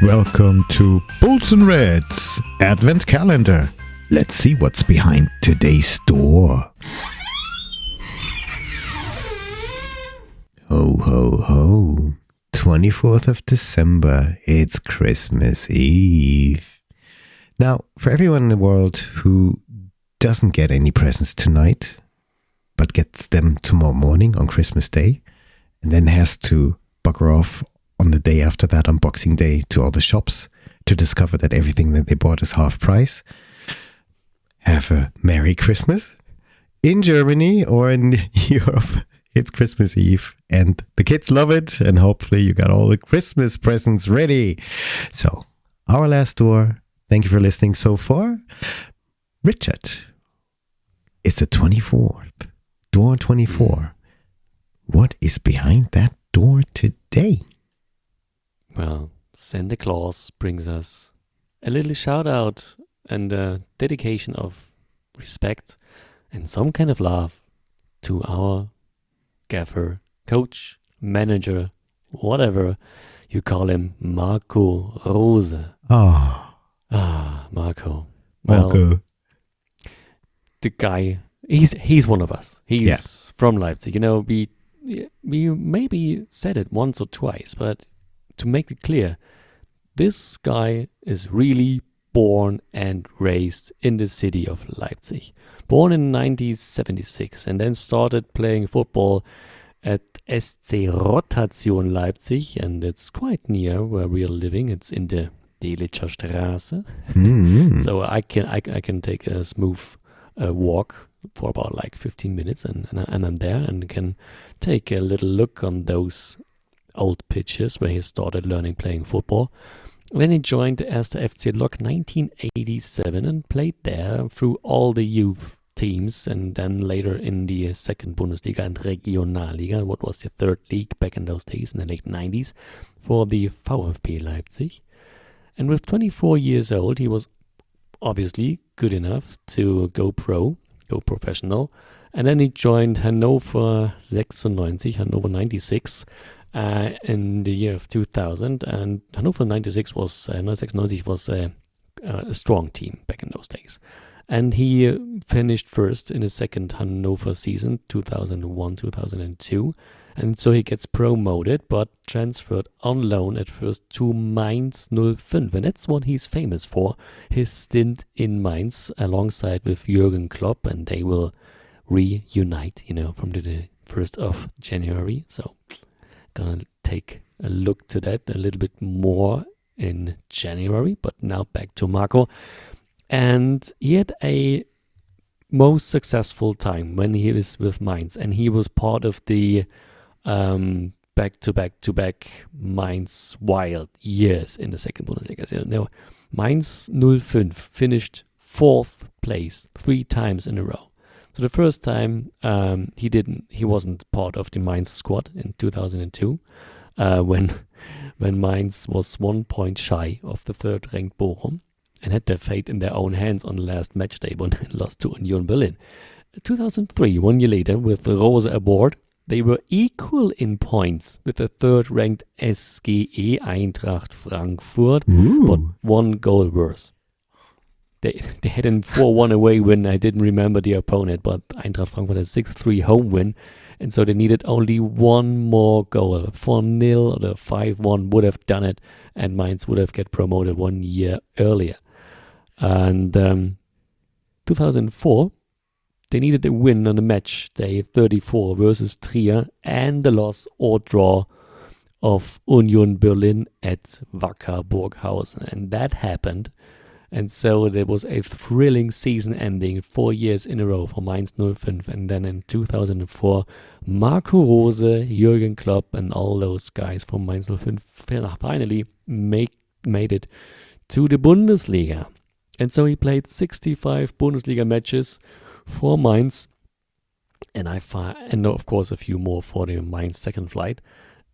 Welcome to Bulls and Reds Advent Calendar. Let's see what's behind today's door. Ho, ho, ho. 24th of December. It's Christmas Eve. Now, for everyone in the world who doesn't get any presents tonight, but gets them tomorrow morning on Christmas Day, and then has to bugger off on the day after that, on Boxing Day, to all the shops to discover that everything that they bought is half price. Have a Merry Christmas. In Germany or in Europe, it's Christmas Eve and the kids love it, and hopefully you got all the Christmas presents ready. So, our last door. Thank you for listening so far. Richard, it's the 24th. Door 24. What is behind that door today? Well, Santa Claus brings us a little shout out and a dedication of respect and some kind of love to our gaffer, coach, manager, whatever you call him, Marco Rose. Marco. Well, Marco. The guy, he's one of us. He's from Leipzig. You know, we maybe said it once or twice, but to make it clear, this guy is really born and raised in the city of Leipzig. Born in 1976 and then started playing football at SC Rotation Leipzig, and it's quite near where we are living. It's in the Delitzscher Straße. Mm-hmm. So I can take a smooth walk for about like 15 minutes and I'm there and can take a little look on those old pitches where he started playing football. And then he joined the Erste FC Lok 1987 and played there through all the youth teams, and then later in the second Bundesliga and Regionalliga, what was the third league back in those days in the late 90s, for the VfB Leipzig. And with 24 years old, he was obviously good enough to go professional. And then he joined Hannover 96, in the year of 2000, and Hannover 96 was a strong team back in those days. And he finished first in the second Hannover season, 2001-2002. And so he gets promoted, but transferred on loan at first to Mainz 05. And that's what he's famous for, his stint in Mainz alongside with Jürgen Klopp. And they will reunite, from the 1st of January. So gonna take a look to that a little bit more in January. But now back to Marco. And he had a most successful time when he was with Mainz. And he was part of the back-to-back Mainz wild years in the second Bundesliga. So, Mainz 05 finished 4th place 3 times in a row. So the first time he wasn't part of the Mainz squad in 2002, when Mainz was 1 point shy of the third-ranked Bochum and had their fate in their own hands on the last match day when they lost to Union Berlin. 2003, 1 year later, with Rose aboard, they were equal in points with the third-ranked SGE Eintracht Frankfurt, but 1 goal worse. They had a 4-1 away win. I didn't remember the opponent, but Eintracht Frankfurt had a 6-3 home win, and so they needed only 1 more goal. 4-0 or the 5-1 would have done it, and Mainz would have get promoted 1 year earlier. And 2004, they needed a win on the match day 34 versus Trier and the loss or draw of Union Berlin at Wacker Burghausen. And that happened. And so there was a thrilling season ending 4 years in a row for Mainz 05. And then in 2004, Marco Rose, Jürgen Klopp and all those guys from Mainz 05 finally made it to the Bundesliga. And so he played 65 Bundesliga matches for Mainz, and of course a few more for the Mainz second flight.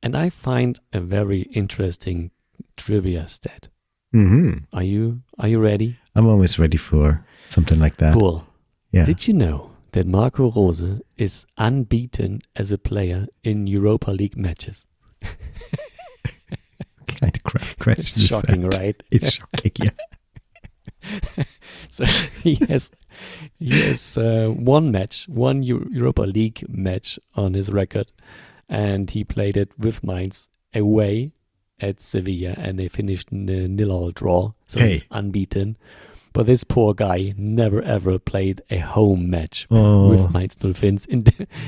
And I find a very interesting trivia stat. Mm-hmm. Are you ready? I'm always ready for something like that. Cool. Yeah. Did you know that Marco Rose is unbeaten as a player in Europa League matches? kind of crap question It's is shocking, that? right? It's shocking, yeah. So he has one match, one Europa League match on his record, and he played it with Mainz away at Sevilla, and they finished in a 0-0 draw, so he's unbeaten. But this poor guy never ever played a home match with Mainz 05 in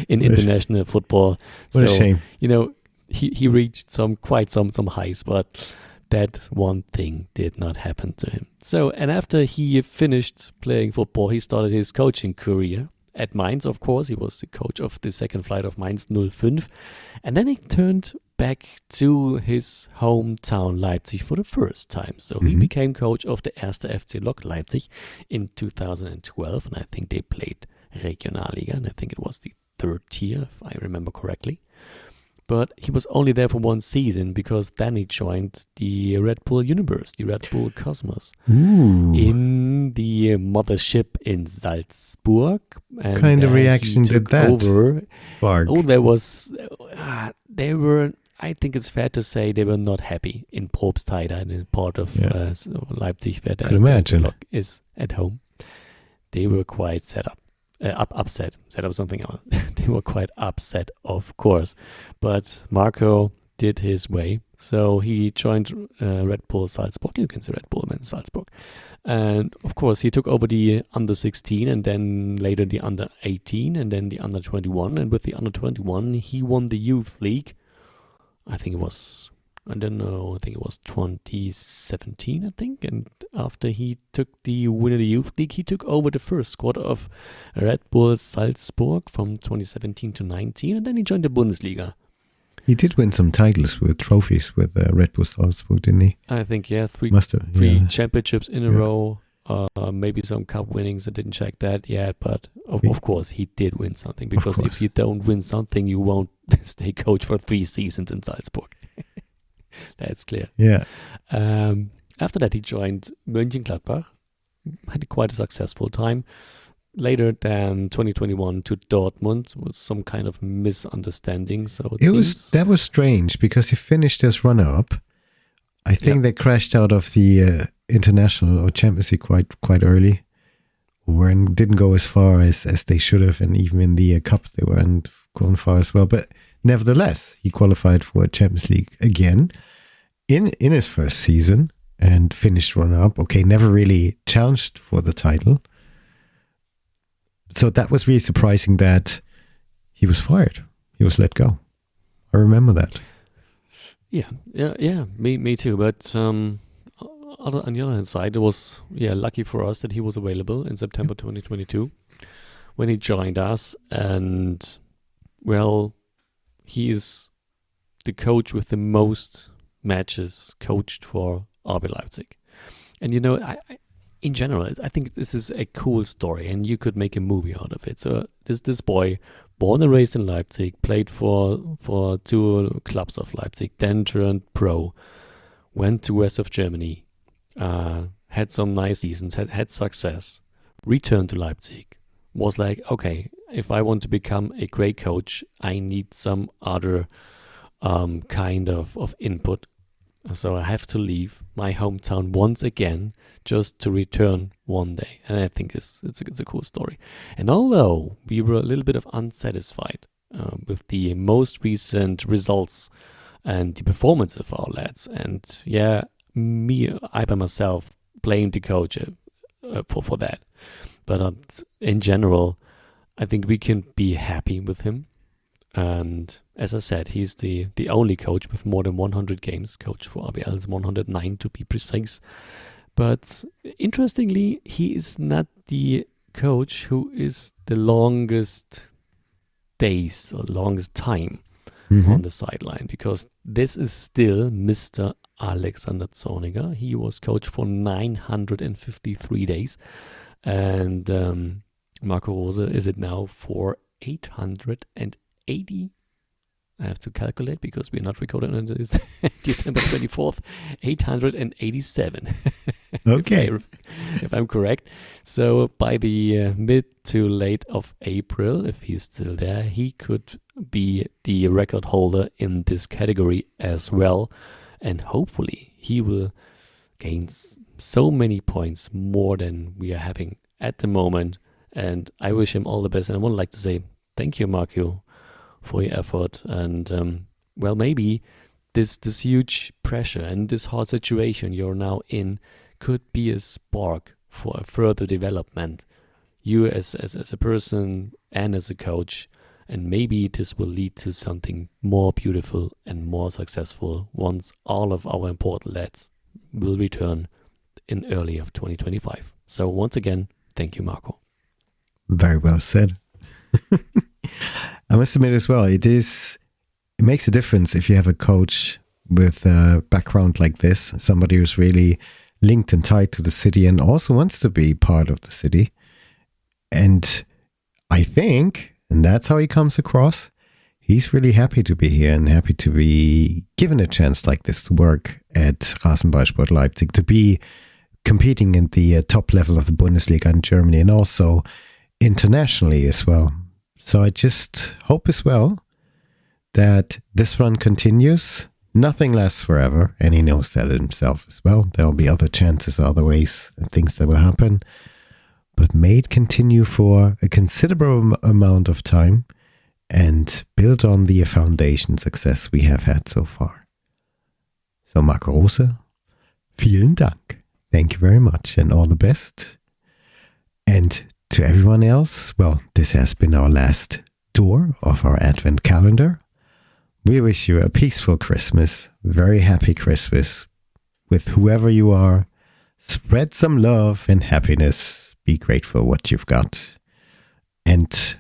international football. What a shame. You know, he reached some highs, but that one thing did not happen to him. So, and after he finished playing football, he started his coaching career at Mainz, of course. He was the coach of the second flight of Mainz 05. And then he turned back to his hometown Leipzig for the first time. So he became coach of the 1. FC Lok Leipzig in 2012. And I think they played Regionalliga. And I think it was the third tier, if I remember correctly. But he was only there for one season, because then he joined the Red Bull Universe, the Red Bull Cosmos, in the mothership in Salzburg. And kind of reaction did that over. spark? Oh, there was. They were. I think it's fair to say they were not happy in Probstheide, and in part of Leipzig, where the Lok is at home. They were quite upset. Set up something else. They were quite upset, of course. But Marco did his way. So he joined Red Bull Salzburg. You can say Red Bull meant Salzburg. And of course, he took over the under 16, and then later the under 18, and then the under 21. And with the under 21, he won the Youth League. I think it was 2017, I think. And after he took the win of the Youth League, he took over the first squad of Red Bull Salzburg from 2017 to 19, and then he joined the Bundesliga. He did win some titles with trophies with Red Bull Salzburg, didn't he? I think, three championships in a row, maybe some cup winnings. I didn't check that yet, but of course he did win something, because if you don't win something, you won't stay coach for 3 seasons in Salzburg. That's clear. Yeah. After that, he joined Mönchengladbach, had quite a successful time. Later than 2021 to Dortmund was some kind of misunderstanding. So that was strange, because he finished as runner-up. I think they crashed out of the international or Champions League quite early, and didn't go as far as they should have, and even in the cup they weren't going far as well. But nevertheless, he qualified for Champions League again in his first season and finished runner-up. Okay, never really challenged for the title. So that was really surprising that he was fired. He was let go. I remember that. Yeah. Me too. But on the other hand side, it was lucky for us that he was available in September 2022 when he joined us. And well, he is the coach with the most matches coached for RB Leipzig. And in general, I think this is a cool story, and you could make a movie out of it. So this boy, born and raised in Leipzig, played for 2 clubs of Leipzig, then turned pro, went to west of Germany, had some nice seasons, had success, returned to Leipzig, was like, okay, if I want to become a great coach, I need some other kind of input. So I have to leave my hometown once again just to return one day. And I think it's a cool story. And although we were a little bit of unsatisfied with the most recent results and the performance of our lads, and I by myself blamed the coach for that. But in general, I think we can be happy with him. And as I said, he's the only coach with more than 100 games coached for RBL, 109 to be precise. But interestingly, he is not the coach who is the longest days or longest time on the sideline, because this is still Mr. Alexander Zorniger. He was coach for 953 days. And Marco Rose is it now for 880. I have to calculate because we're not recording on this December 24th, 887. Okay. if I'm correct. So by the mid to late of April, if he's still there, he could be the record holder in this category as well. and hopefully he will gain so many points more than we are having at the moment. And I wish him all the best. And I would like to say thank you, Marco, for your effort. And well, maybe this huge pressure and this hard situation you're now in could be a spark for a further development. You as a person and as a coach, and maybe this will lead to something more beautiful and more successful once all of our important lads will return in early of 2025. So once again, thank you, Marco. Very well said. I must admit as well, it makes a difference if you have a coach with a background like this, somebody who's really linked and tied to the city and also wants to be part of the city. And I think, and that's how he comes across, he's really happy to be here and happy to be given a chance like this to work at Rasenballsport Leipzig, to be competing in the top level of the Bundesliga in Germany and also internationally as well. So I just hope as well that this run continues. Nothing lasts forever, and he knows that himself as well. There'll be other chances, other ways, and things that will happen. But may it continue for a considerable amount of time and build on the foundation success we have had so far. So Marco Rose, vielen Dank. Thank you very much and all the best. And to everyone else, well, this has been our last tour of our Advent calendar. We wish you a peaceful Christmas, very happy Christmas with whoever you are. Spread some love and happiness. Be grateful what you've got. And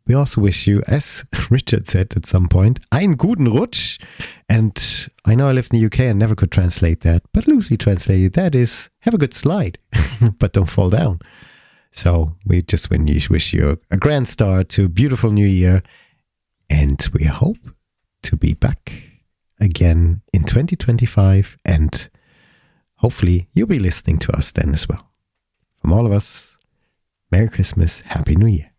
we also wish you, as Richard said at some point, einen guten Rutsch. And I know I lived in the UK and never could translate that, but loosely translated, that is, have a good slide, but don't fall down. So we just wish you a grand start to a beautiful new year. And we hope to be back again in 2025. And hopefully you'll be listening to us then as well. From all of us, Merry Christmas, Happy New Year.